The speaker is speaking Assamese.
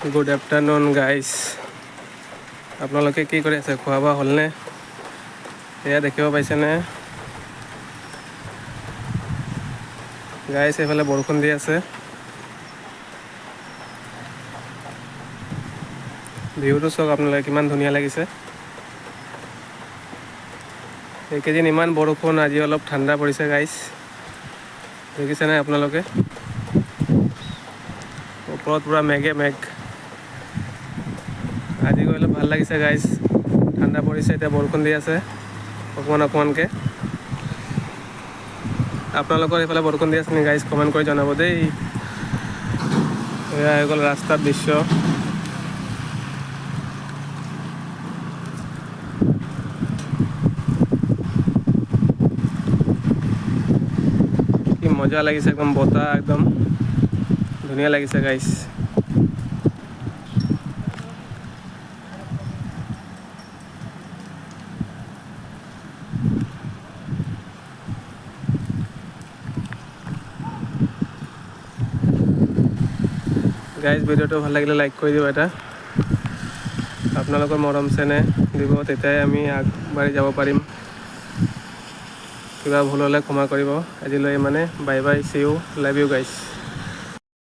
Good afternoon guys. আপোনালোকে কি কৰি আছে? খোৱা বোৱা হ'লনে? এয়া দেখিব পাইছেনে গাইজ, এইফালে বৰষুণ দি আছে। ভিউটো চাওক আপোনালোকে, কিমান ধুনীয়া লাগিছে। এইকেইদিন ইমান বৰষুণ, আজি অলপ ঠাণ্ডা পৰিছে গাইজ। দেখিছেনে আপোনালোকে? ওপৰত পূৰা মেঘে মেঘ। আজি গৈ অলপ ভাল লাগিছে গাইজ, ঠাণ্ডা পৰিছে। এতিয়া বৰষুণ দি আছে অকণমান অকণমানকৈ। আপোনালোকৰ এইফালে বৰষুণ দি আছে নেকি গাইজ? কমেণ্ট কৰি জনাব দেই। এয়া হৈ গ'ল ৰাস্তাৰ দৃশ্য। কি মজা লাগিছে, একদম বতাহ, একদম ধুনীয়া লাগিছে গাইজ। গাইজ, ভিডিঅ'টো ভাল লাগিলে লাইক কৰি দিব এটা। আপোনালোকৰ মৰম চেনেহ দিব, তেতিয়াই আমি আগবাঢ়ি যাব পাৰিম। কিবা ভুল হ'লে ক্ষমা কৰিব। আজিলৈ ইমানে। Bye bye, see you, love you guys.